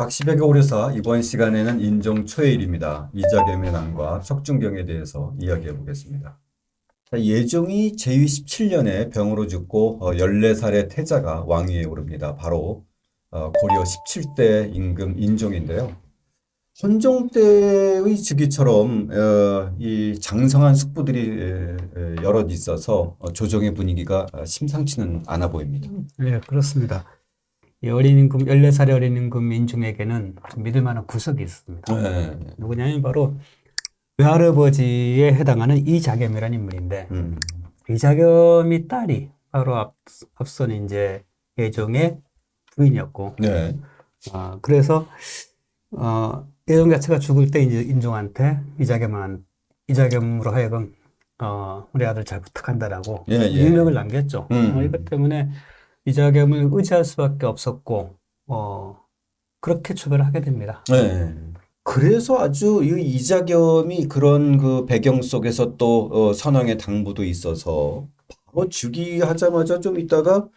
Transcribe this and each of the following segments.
박시백의 오류사 이번 시간에는 인종 초해일입니다. 이자겸의 난과 척준경에 대해서 이야기해 보겠습니다. 예종이 제위 17년에 병으로 죽고 14살의 태자가 왕위에 오릅니다. 바로 고려 17대 임금 인종인데요. 헌종 때의 즉위처럼 이 장성한 숙부들이 여럿 있어서 조정의 분위기가 심상치는 않아 보입니다. 네, 그렇습니다. 이 어린 임금, 14살의 어린 임금 인중에게는 좀 믿을 만한 구석이 있었습니다. 네. 누구냐면 바로 외할아버지에 해당하는 이자겸이라는 인물인데, 이자겸이 딸이 바로 앞선 이제 예종의 부인이었고, 네. 그래서, 예종 자체가 죽을 때 이제 인종한테 이자겸으로 하여금, 우리 아들 잘 부탁한다라고 유명을 남겼죠. 이것 때문에 이자겸을 의지할 수밖에 없었고, 그렇게 출발을 하게 됩니다. 네. 그래서 아주 이 이자겸이 그런 그 배경 속에서 또 선왕의 당부도 있어서 바로 즉위하자마자 좀 있다가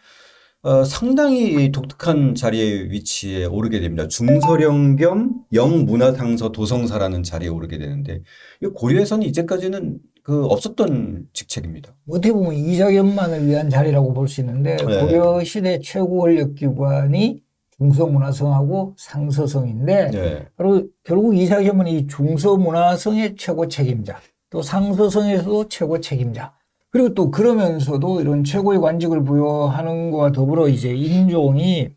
상당히 독특한 자리에 위치에 오르게 됩니다. 중서령 겸 영문화상서 도성사라는 자리에 오르게 되는데 이 고려에서는 이제까지는 그 없었던 직책입니다. 어떻게 보면 이자겸만을 위한 자리라고 볼 수 있는데 고려 시대 최고 권력기관이 중서문화성하고 상서성인데 바로 결국 이자겸은 이 중서문화성의 최고 책임자, 또 상서성에서도 최고 책임자, 그리고 또 그러면서도 이런 최고의 관직을 부여하는 것과 더불어 이제 인종이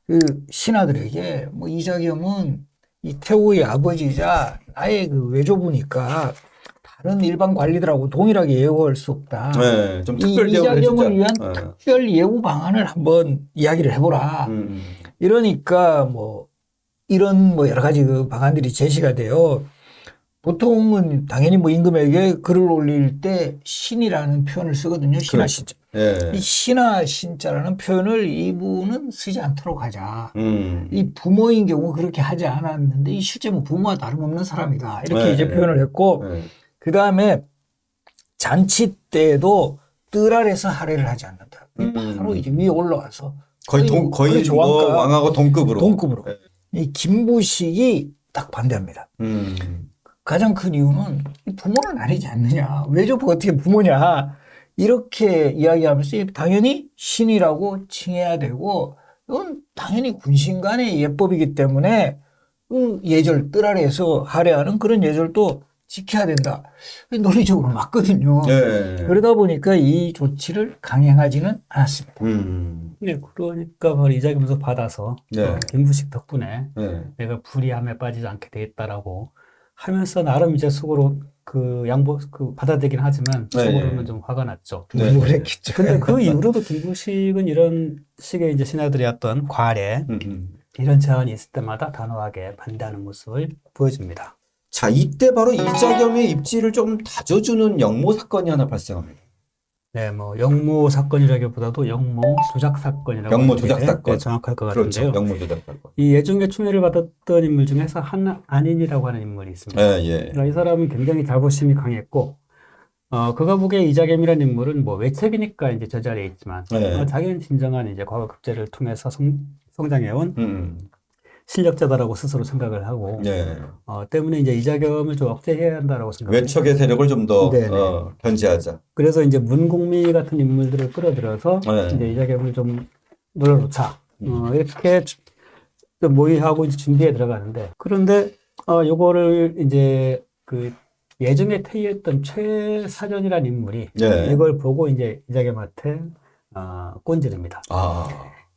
그 신하들에게 뭐 이자겸은 이 태후의 아버지이자 나의 그 외조부니까 다른 일반 관리들하고 동일하게 예우할 수 없다. 네, 좀 이 이자겸을 위한 특별 예우 방안을 한번 이야기를 해보라. 이러니까 뭐 이런 뭐 여러 가지 그 방안들이 제시가 돼요. 보통은 당연히 뭐 임금에게 글을 올릴 때 신이라는 표현을 쓰거든요. 신하 신자. 이 신하 신자라는 표현을 이분은 쓰지 않도록 하자. 이 부모인 경우 그렇게 하지 않았는데 이 실제 뭐 부모와 다름없는 사람이다. 이렇게 이제 표현을 했고 그 다음에 잔치 때에도 뜰 아래서 할애를 하지 않는다. 바로 이제 위에 올라와서 거의 뭐 왕하고 동급으로. 이 김부식이 딱 반대합니다. 가장 큰 이유는 부모는 아니지 않느냐. 외조부가 어떻게 부모냐. 이렇게 이야기하면서 당연히 신이라고 칭해야 되고 이건 당연히 군신 간의 예법이기 때문에 예절 뜰 아래에서 할애하는 그런 예절도 지켜야 된다. 논리적으로 맞거든요. 그러다 보니까 이 조치를 강행하지는 않았습니다. 네, 그러니까 바로 이자겸에서 받아서 김부식 덕분에 내가 불의함에 빠지지 않게 되겠다라고 하면서 나름 이제 속으로 그 받아들이긴 하지만 속으로는 좀 화가 났죠. 그랬겠죠. 근데 그 이후로도 김부식은 이런 식의 이제 신하들이 어떤 과례 이런 제안이 있을 때마다 단호하게 반대하는 모습을 보여줍니다. 자, 이때 바로 이자겸의 입지를 좀 다져주는 영모 사건이 하나 발생합니다. 네, 뭐 영모 사건이라기보다도 영모 조작 사건이라고 영모 조작 사건. 정확할 것 같은데요. 그렇죠. 영모 조작 사건. 이 예종의 충혜를 받았던 인물 중에서 한안인이라고 하는 인물이 있습니다. 그러니까 이 사람은 굉장히 자부심이 강했고, 그가 보기에 이자겸이라는 인물은 뭐 외척이니까 이제 저 자리에 있지만, 자기는 진정한 이제 과거 급제를 통해서 성장해온 실력자다라고 스스로 생각을 하고, 때문에 이제 이자겸을 좀 억제해야 한다라고 생각합니다. 외척의 세력을 좀 더 견제하자. 그래서 이제 문공미 같은 인물들을 끌어들여서 이제 이자겸을 좀 눌러놓자. 이렇게 좀 모의하고 이제 준비에 들어가는데, 그런데 요거를 이제 그 예종의 태위였던 최사전이라는 인물이 이걸 보고 이제 이자겸한테 꼰지릅니다.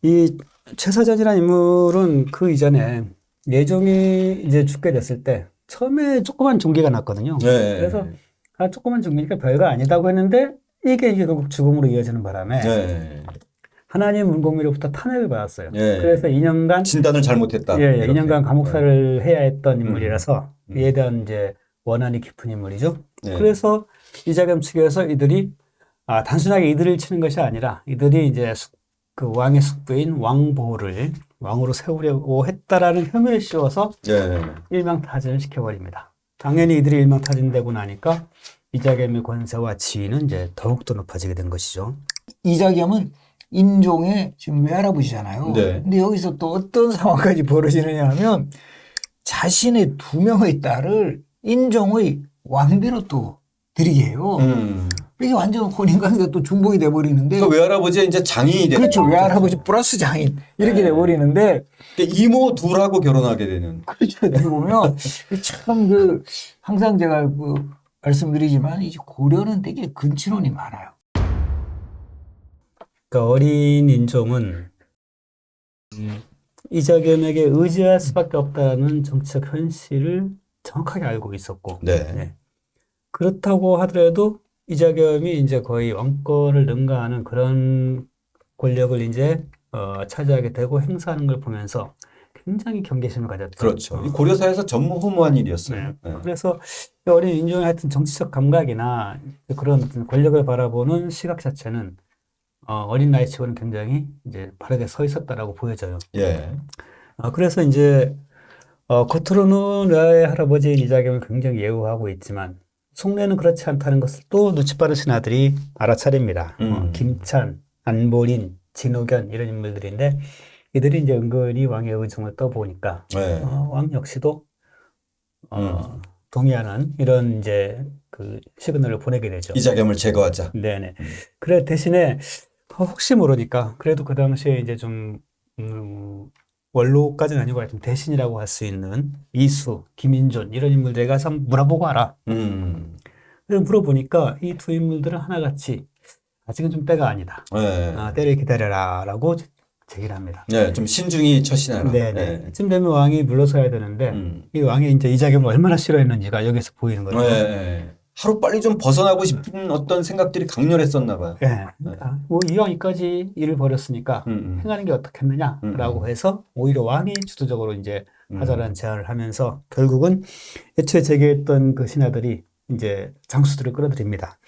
이 최사전이라는 인물은 그 이전에 예종이 이제 죽게 됐을 때 처음에 조그만 종기가 났거든요. 그래서 조그만 종기니까 별거 아니다고 했는데 이게 이제 결국 죽음으로 이어지는 바람에 하나님 문공미로부터 탄핵을 받았어요. 그래서 2년간 진단을 잘못했다. 2년간 감옥살을 해야 했던 인물이라서 이에 대한 이제 원한이 깊은 인물이죠. 그래서 이자겸 측에서 이들이 단순하게 이들을 치는 것이 아니라 이들이 이제 그 왕의 숙부인 왕보를 왕으로 세우려고 했다라는 혐의를 씌워서 일망타진을 시켜버립니다. 당연히 이들이 일망타진되고 나니까 이자겸의 권세와 지위는 이제 더욱더 높아지게 된 것이죠. 이자겸은 인종의 지금 외할아버지잖아요. 네. 근데 여기서 또 어떤 상황까지 벌어지느냐 하면 자신의 2명의 딸을 인종의 왕비로 또 드리게 해요. 이게 완전 혼인관계가 또 중복이 돼버리는데. 그 외할아버지의 이제 장인이 되는 그렇죠. 거죠. 외할아버지 플러스 장인. 이렇게 네. 돼버리는데. 이모 둘하고 결혼하게 되는. 그렇죠. 어떻게 보면 참 항상 제가 말씀드리지만 이제 고려는 되게 근친혼이 많아요. 그러니까 어린 인종은 이자겸에게 의지할 수밖에 없다는 정치적 현실을 정확하게 알고 있었고, 네. 네. 그렇다고 하더라도 이자겸이 이제 거의 왕권을 능가하는 그런 권력을 이제 차지하게 되고 행사하는 걸 보면서 굉장히 경계심을 가졌죠. 그렇죠. 이 고려사에서 전무후무한 일이었어요. 네. 네. 그래서 어린 인종의 하여튼 정치적 감각이나 그런 어떤 권력을 바라보는 시각 자체는 어린 나이치고는 굉장히 이제 바르게 서 있었다라고 보여져요. 예. 그래서 이제 겉으로는 외할아버지 이자겸을 굉장히 예우하고 있지만 속내는 그렇지 않다는 것을 또 눈치 빠르신 아들이 알아차립니다. 김찬, 안보린, 진호견 이런 인물들인데 이들이 이제 은근히 왕의 의중을 떠보니까 네. 왕 역시도 동의하는 이런 이제 그 시그널을 보내게 되죠. 이자겸을 제거하자. 네네. 그래 대신에 혹시 모르니까 그래도 그 당시에 이제 좀 원로까지는 아니고 하여튼 대신이라고 할 수 있는 이수, 김인존 이런 인물들에 가서 한번 물어보고 와라. 그래서 물어보니까 이 두 인물들은 하나같이 아직은 좀 때가 아니다. 네. 때를 기다려라라고 제기를 합니다. 네, 좀 신중히 처신하라. 네네. 네. 이쯤 되면 왕이 물러서야 되는데 이 왕이 이제 이자겸을 얼마나 싫어했는지가 여기서 보이는 거죠. 네. 하루 빨리 좀 벗어나고 싶은 어떤 생각들이 강렬했었나 봐요. 네. 뭐 이왕 이까지 일을 벌였으니까 행하는 게 어떻겠느냐라고 해서 오히려 왕이 주도적으로 이제 하자라는 제안을 하면서 결국은 애초에 제기했던 그 신하들이 이제 장수들을 끌어들입니다.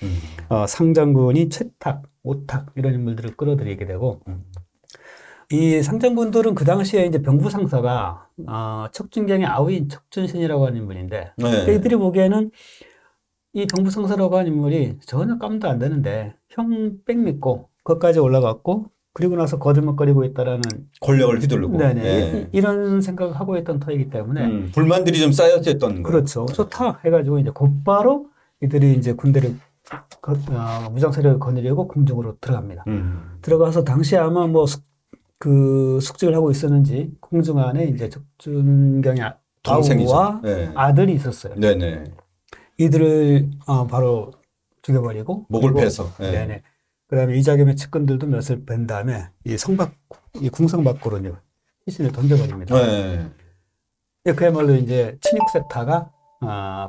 상장군이 최탁, 오탁 이런 인물들을 끌어들이게 되고 이 상장군들은 그 당시에 이제 병부상사가 척준경의 아우인 척준신이라고 하는 인물인데 네. 이들이 보기에는 이 병부상사라고 하는 인물이 전혀 깜도 안 되는데 형 백 믿고 거기까지 올라갔고 그리고 나서 거들먹거리고 있다라는 권력을 휘두르고. 네네. 네. 이런 생각을 하고 있던 터이기 때문에 불만들이 좀 쌓였던 거예요. 그렇죠. 좋다 해가지고 이제 곧바로 이들이 이제 군대를 무장세력을 거느리고 궁중으로 들어갑니다. 들어가서 당시에 아마 뭐 숙직을 하고 있었는지 궁중 안에 이제 척준경의 아우와 네. 아들이 있었어요. 네네. 이들을 바로 죽여버리고 목을 그리고 패서. 네. 네네. 그다음에 이자겸의 측근들도 몇을 뺀 다음에 이 궁성 밖으로 이제 시신을 던져버립니다. 네. 그야말로 이제 친위쿠데타가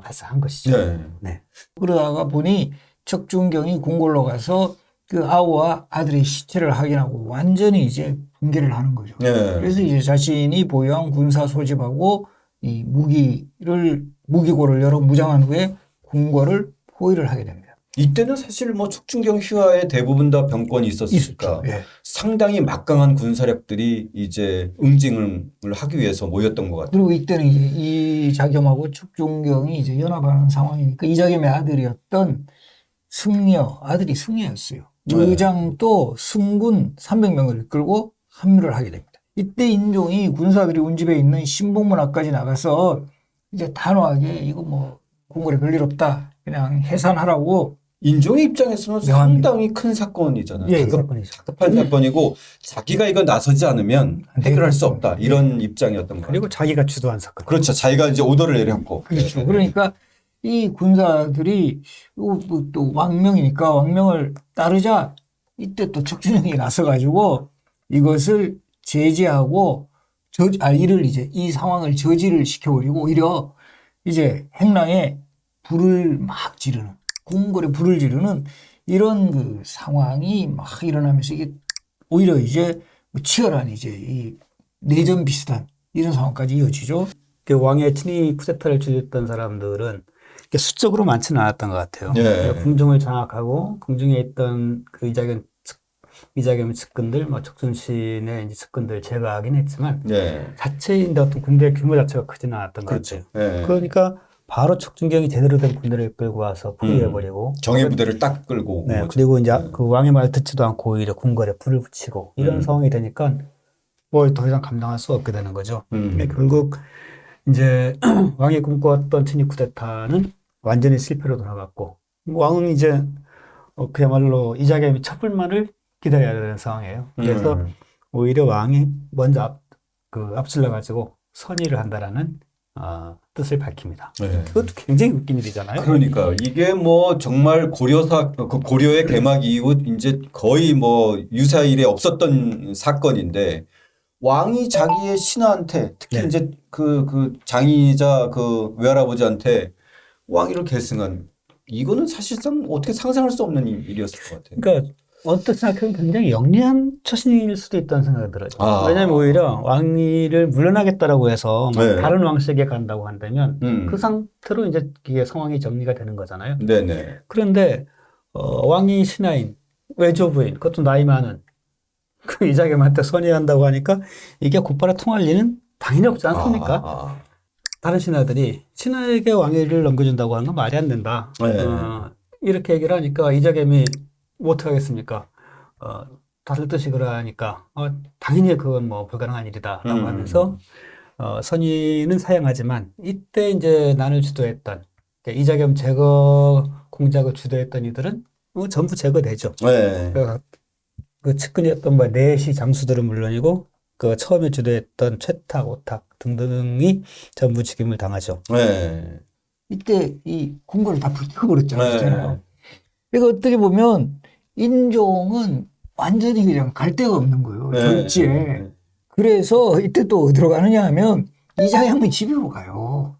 발생한 것이죠. 네. 네. 그러다가 보니 척준경이 궁궐로 가서 그 아우와 아들의 시체를 확인하고 완전히 이제 붕괴를 하는 거죠. 네. 그래서 이제 자신이 보유한 군사 소집하고 이 무기고를 열어 무장한 후에 궁궐을 포위를 하게 됩니다. 이때는 사실 뭐 척준경 휘하에 대부분 다 병권이 있었으니까 예. 상당히 막강한 군사력들이 이제 응징을 하기 위해서 모였던 것 같아요. 그리고 이때는 이제 이자겸하고 척준경이 이제 연합하는 상황이니까 이자겸의 아들이었던 아들이 승려였어요. 의장도 승군 300명을 이끌고 합류를 하게 됩니다. 이때 인종이 군사들이 운집에 있는 신봉문 앞까지 나가서 이제 단호하게 이거 뭐 궁궐에 별일 없다. 그냥 해산하라고. 인종의 입장에서는 명합니다. 상당히 큰 사건이잖아요. 예, 사건이죠. 다급한 사건이고 자기가 이거 나서지 않으면 해결할 수 없다. 이런 입장이었던 거예요. 그리고 자기가 주도한 사건. 그렇죠. 자기가 이제 오더를 내렸고. 그렇죠. 그러니까 이 군사들이 또 왕명이니까 왕명을 따르자 이때 또 척준경이 나서가지고 이것을 제재하고 이 상황을 저지를 시켜버리고 오히려 이제 행랑에 불을 막 지르는 궁궐에 불을 지르는 이런 그 상황이 막 일어나면서 이게 오히려 이제 치열한 이제 이 내전 비슷한 이런 상황까지 이어지죠. 그 왕의 친위 쿠데타를 주도했던 사람들은 수적으로 많지는 않았던 것 같아요. 네. 궁중을 장악하고 궁중에 있던 그 이자겸 측근들, 뭐 척준신의 이제 측근들 제거하긴 했지만 네. 자체인데 어떤 군대 규모 자체가 크지는 않았던 것 그렇죠. 같아요. 네. 그러니까 바로 척준경이 제대로 된 군대를 끌고 와서 포위해버리고 정예 부대를 딱 끌고 온 네, 거죠. 그리고 이제 그 왕의 말 듣지도 않고 오히려 궁궐에 불을 붙이고 이런 상황이 되니까 뭐 더 이상 감당할 수 없게 되는 거죠. 결국 이제 왕이 꿈꿔왔던 친위 쿠데타는 완전히 실패로 돌아갔고 왕은 이제 그야말로 이자겸의 처벌만을 기다려야 되는 상황이에요. 그래서 오히려 왕이 먼저 앞질러 가지고 선의를 한다라는 뜻을 밝힙니다. 네. 그것도 굉장히 웃긴 일이잖아요. 그러니까 이게 뭐 정말 고려의 개막 이후 이제 거의 뭐 유사일에 없었던 사건인데 왕이 자기의 신하한테 특히 네. 이제 그 장이자 그 외할아버지한테 왕위를 계승한 이거는 사실상 어떻게 상상할 수 없는 일이었을 것 같아요. 그러니까 어떻게 생각하면 굉장히 영리한 처신일 수도 있다는 생각이 들어요. 왜냐하면 오히려 왕위를 물러나겠다라고 해서 네. 다른 왕실에 간다고 한다면 그 상태로 이제 이게 상황이 정리가 되는 거잖아요. 네네. 그런데 왕이 신하인 외조부인 그것도 나이 많은 그 이자겸한테 선의한다고 하니까 이게 곧바로 통할 리는 당연히 없지 않습니까? 다른 신하들이 신하에게 왕위를 넘겨준다고 하는 건 말이 안 된다. 네. 이렇게 얘기를 하니까 이자겸이 뭐 어떻게 하겠습니까? 다들 뜻이 그러하니까 당연히 그건 뭐 불가능한 일이다라고 하면서 선의는 사양하지만 이때 이제 난을 주도했던 그러니까 이자겸 제거 공작을 주도했던 이들은 전부 제거되죠. 네. 그 측근이었던 뭐 내시 장수들은 물론이고 그 처음에 주도했던 최탁, 오탁 등등이 전부 죽임을 당하죠. 네. 이때 이 궁궐을 다 불태워버렸잖아요. 네. 그러니까 어떻게 보면 인종은 완전히 그냥 갈 데가 없는 거예요. 네. 졸지에. 그래서 이때 또 어디로 가느냐 하면 이자겸의 집으로 가요.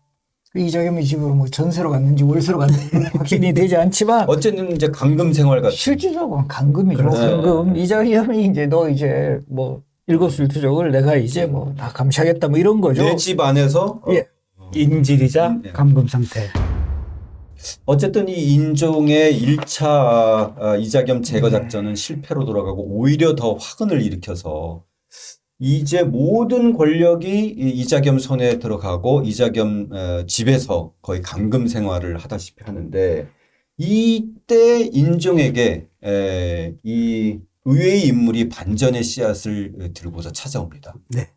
그 이자겸의 집으로 뭐 전세로 갔는지 월세로 갔는지 확신이 되지 않지만 어쨌든 이제 강금 생활 같은. 실질적으로 강금이죠. 그렇죠. 강금. 이자겸이 이제 너 이제 뭐 일거수일투족을 내가 이제 뭐 다 감시하겠다 뭐 이런 거죠. 내 집 안에서 예. 인질이자 감금 상태. 어쨌든 이 인종의 1차 이자겸 제거 작전은 실패로 돌아가고 오히려 더 화근을 일으켜서 이제 모든 권력이 이자겸 손에 들어가고 이자겸 집에서 거의 감금 생활을 하다시피 하는데 이때 인종에게 이 의외의 인물이 반전의 씨앗을 들고서 찾아옵니다. 네.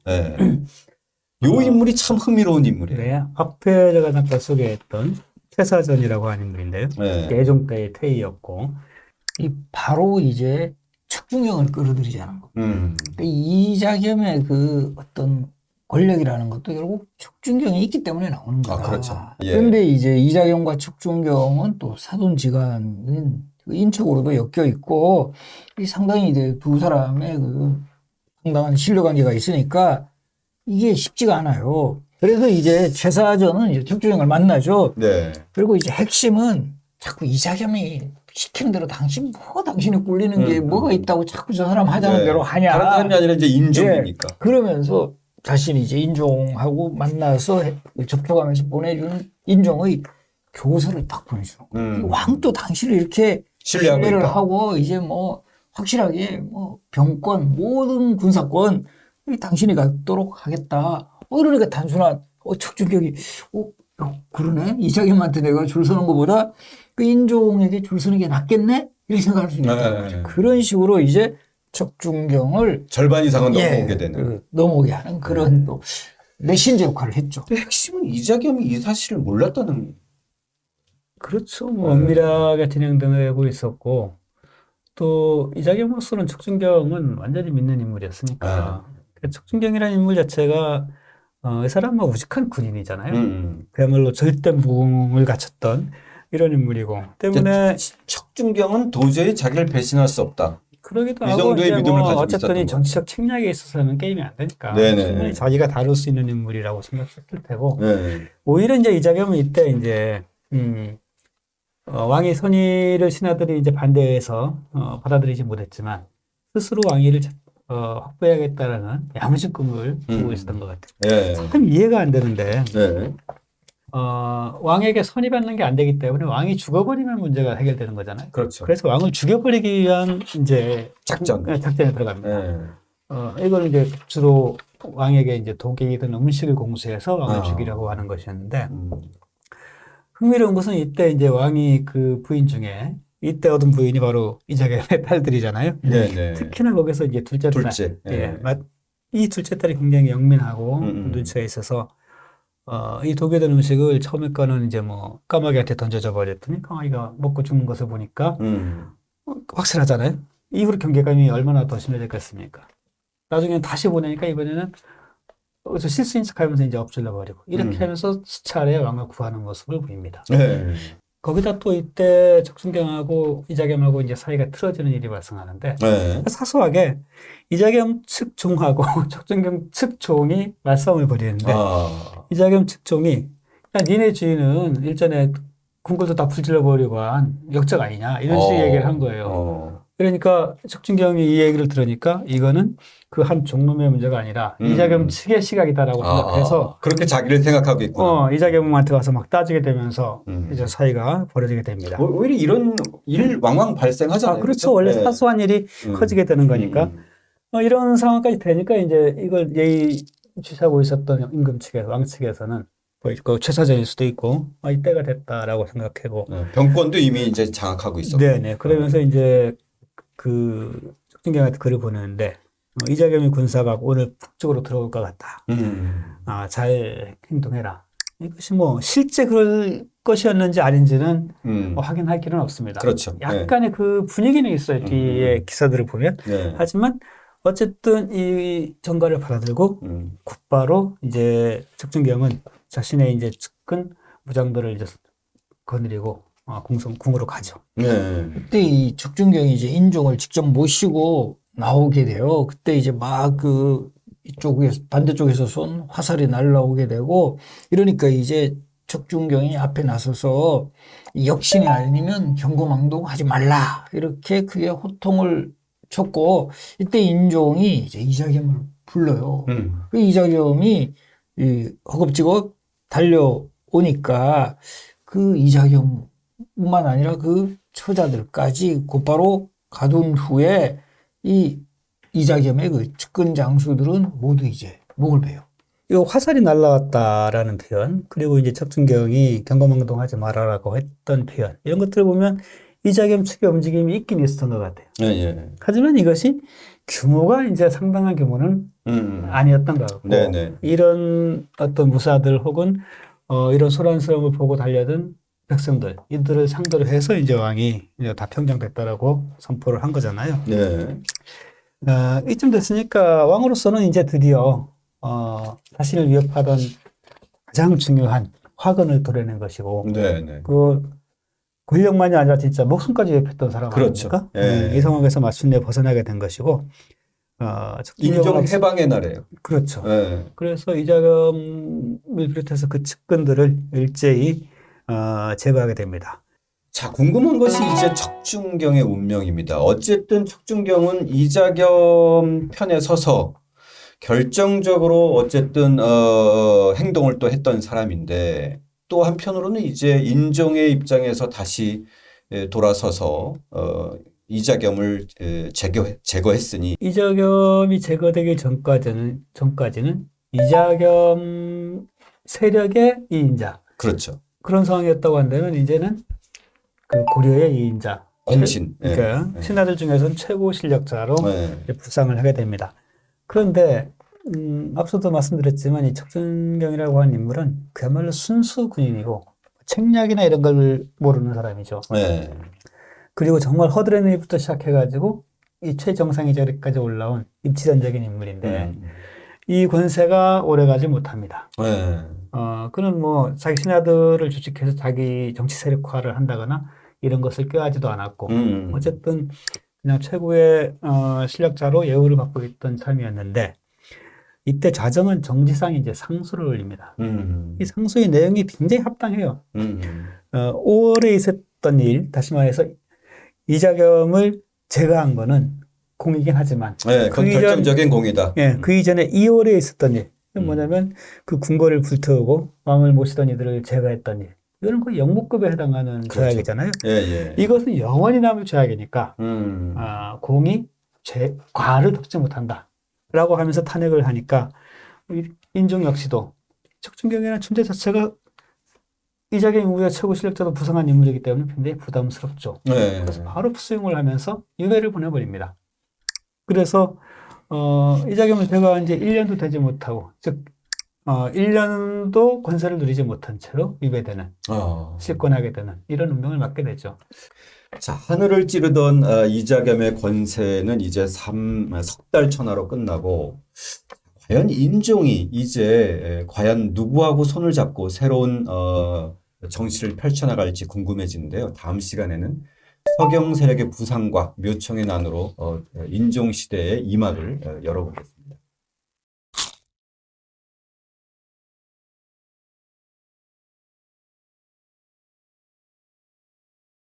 요 인물이 참 흥미로운 인물이에요. 네. 앞에 제가 잠깐 소개했던 최사전이라고 하는 인물인데요. 네. 예종 때의 태이였고 이 바로 이제 척준경을 끌어들이자는 거. 그러니까 이자겸의 그 어떤 권력이라는 것도 결국 척준경이 있기 때문에 나오는 거다. 그렇죠. 예. 그런데 이제 이자겸과 척준경은 또 사돈지간인 인척으로도 엮여 있고 이 상당히 이제 두 사람의 그 상당한 신뢰 관계가 있으니까 이게 쉽지가 않아요. 그래서 이제 최사전은 이제 척준경을 만나죠. 네. 그리고 이제 핵심은 자꾸 이자겸이 시키는 대로 당신이 꿀리는 게 뭐가 있다고 자꾸 저 사람 하자는 대로 하냐. 다른 사람이 아니라 이제 인종이니까. 예. 그러면서 자신이 이제 인종하고 만나서 접촉하면서 보내준 인종의 교서를 딱 보내주는 거예요. 왕도 당신을 이렇게 신뢰를 하고 이제 뭐 확실하게 뭐 병권 모든 군사권 당신이 갖도록 하겠다. 그러니까 단순한 척준경이 그러네 이자겸한테 내가 줄 서는 것보다 그 인종에게 줄 서는 게 낫겠네 이렇게 생각할 수 있다. 그런 식으로 이제 척준경을 절반 이상은 넘어오게 되는 넘어오게 하는 그런 또 메신저 역할을 했죠. 핵심은 이자겸이 이 사실을 몰랐다는. 그렇죠. 뭐 은밀하게 진행되고 있었고 또 이자겸으로서는 척준경은 완전히 믿는 인물이었으니까 척준경이라는 인물 자체가 이 사람은 우직한 군인이잖아요. 그야말로 절대 무공을 갖췄던 이런 인물이고 때문에 척준경은 도저히 자기를 배신할 수 없다. 그러기도 이 하고 정도의 이제 믿음을 뭐 가지고 어쨌든 있었던 이 정치적 책략에 있어서는 게임이 안 되니까 네네. 충분히 자기가 다룰 수 있는 인물이라고 생각했을 테고 네. 오히려 이제 이자겸은 이때 이제 왕의 선의를 신하들이 이제 반대해서 받아들이지 못했지만 스스로 왕위를 확보해야겠다라는 야무진 꿈을 꾸고 있었던 것 같아요. 네. 참 이해가 안 되는데 네. 왕에게 선의받는 게 안 되기 때문에 왕이 죽어버리면 문제가 해결되는 거잖아요. 그렇죠. 그래서 왕을 죽여버리기 위한 이제 작전에 들어갑니다. 네. 이걸 이제 주로 왕에게 이제 독이든 음식을 공수해서 왕을 죽이려고 하는 것이었는데 흥미로운 것은 이때 이제 왕이 그 부인 중에 이때 얻은 부인이 바로 이자겸의 딸들이잖아요. 네네. 특히나 거기서 이제 둘째 딸. 둘째. 예. 이 둘째 딸이 굉장히 영민하고 눈치가 있어서 이 독여된 음식을 처음에 거는 이제 뭐 까마귀한테 던져져 버렸더니 까마귀가 먹고 죽는 것을 보니까 확실하잖아요. 이후로 경계감이 얼마나 더 심해졌겠습니까? 나중에 다시 보내니까 이번에는 실수인 척하면서 이제 엎질러 버리고 이렇게 하면서 수차례 왕을 구하는 모습을 보입니다. 네. 거기다 또 이때 척준경하고 이자겸하고 이제 사이가 틀어지는 일이 발생하는데 네. 사소하게 이자겸 측 종하고 척준경 측 종이 말싸움을 벌이는데 이자겸 측 종이 야, 니네 주인은 일전에 궁궐도 다 불질러 버리고 한 역적 아니냐 이런 식의 얘기를 한 거예요. 그러니까 척준경이 이 얘기를 들으니까 이거는 그 한 종놈의 문제가 아니라 이자겸 측의 시각이다라고 생각해서 그렇게 자기를 생각하고 있구나. 이자겸한테 와서 막 따지게 되면서 이제 사이가 벌어지게 됩니다. 오히려 이런 일 왕왕 발생하잖아요. 그렇죠. 원래 사소한 일이 커지게 되는 거니까. 이런 상황까지 되니까 이제 이걸 예의주시하고 있었던 임금 측에서, 왕 측에서는 그 최사전일 수도 있고, 이때가 됐다라고 생각하고. 병권도 이미 이제 장악하고 있었고. 네네. 그러면서 이제 그 척준경한테 글을 보내는데, 이자겸이 군사가 오늘 북쪽으로 들어올 것 같다. 잘 행동해라. 이것이 뭐 실제 그럴 것이었는지 아닌지는 확인할 길은 없습니다. 그렇죠. 약간의 그 분위기는 있어요. 뒤에 기사들을 보면. 하지만 어쨌든 이 전가를 받아들고 곧바로 이제 척준경은 자신의 이제 측근 무장들을 이제 거느리고 궁으로 가죠. 그때 이 척준경이 이제 인종을 직접 모시고 나오게 돼요. 그때 이제 막 이쪽에서 반대쪽에서 쏜 화살이 날라오게 되고 이러니까 이제 척준경이 앞에 나서서 역신이 아니면 경고망동하지 말라 이렇게 크게 호통을 쳤고 이때 인종이 이제 이자겸을 불러요. 그 이자겸이 허겁지겁 달려오니까 그 이자겸뿐만 아니라 그 처자들까지 곧바로 가둔 후에 이 이자겸의 그 측근 장수들은 모두 이제 목을 베요. 이거 화살이 날라왔다라는 표현, 그리고 이제 척준경이 경거망동하지 말아라고 했던 표현, 이런 것들을 보면 이자겸 측의 움직임이 있긴 있었던 것 같아요. 하지만 이것이 규모가 이제 상당한 규모는 아니었던 것 같고, 이런 어떤 무사들 혹은 이런 소란스러움을 보고 달려든 백성들, 이들을 상대로 해서 이제 왕이 이제 다 평정됐다라고 선포를 한 거잖아요. 이쯤 됐으니까 왕으로서는 이제 드디어 자신을 위협하던 가장 중요한 화근을 도려낸 것이고, 그 권력만이 아니라 진짜 목숨까지 위협했던 사람 아닙니까? 이 상황에서 마침내 벗어나게 된 것이고, 인종 해방의 날이에요. 그렇죠. 그래서 이자겸을 비롯해서 그 측근들을 일제히 제거하게 됩니다. 자, 궁금한 것이 이제 척준경의 운명입니다. 어쨌든 척준경은 이자겸 편에 서서 결정적으로 어쨌든 행동을 또 했던 사람인데 또 한편으로는 이제 인종의 입장에서 다시 돌아서서 이자겸을 제거했으니 이자겸이 제거되기 전까지는 이자겸 세력의 이인자. 그렇죠. 그런 상황이었다고 한다면 이제는 그 고려의 이인자. 공신. 그러니까 신하들 중에서는 최고 실력자로 부상을 하게 됩니다. 그런데 앞서도 말씀드렸지만 이 척준경이라고 하는 인물은 그야말로 순수 군인이고 책략이나 이런 걸 모르는 사람이죠. 그리고 정말 허드렛 일부터 시작해가지고 이 최정상의 자리까지 올라온 입지전적인 인물인데 이 권세가 오래가지 못합니다. 그는 뭐 자기 신하들을 주축해서 자기 정치 세력화를 한다거나 이런 것을 꾀하지도 않았고 어쨌든 그냥 최고의 실력자로 예우를 받고 있던 참이었는데 이때 자정은 정지상이 이제 상소를 올립니다. 이 상소의 내용이 굉장히 합당해요. 5월에 있었던 일, 다시 말해서 이자겸을 제거한 거는 공이긴 하지만 그건 결정적인 공이다. 그 이전에 2월에 있었던 일, 뭐냐면 그 궁궐을 불태우고 왕을 모시던 이들을 제거했던 일, 이거는 거의 영무급에 해당하는 죄악이잖아요. 이것은 영원히 남을 죄악이니까 공이 과를 덮지 못한다 라고 하면서 탄핵을 하니까 인종 역시도 척준경이라는 존재 자체가 이자겸 이후에 최고 실력자도 부상한 인물이기 때문에 굉장히 부담스럽죠. 네. 그래서 바로 수용을 하면서 유배를 보내버립니다. 그래서 이자겸은 제가 이제 1년도 되지 못하고, 즉 1년도 권세를 누리지 못한 채로 유배되는, 실권하게 되는 이런 운명을 맞게 되죠. 자, 하늘을 찌르던 이자겸의 권세는 이제 석 달 천하로 끝나고, 과연 인종이 이제 과연 누구하고 손을 잡고 새로운 정치를 펼쳐나갈지 궁금해지는데요. 다음 시간에는 서경 세력의 부상과 묘청의 난으로 인종 시대의 이막을 열어보겠습니다.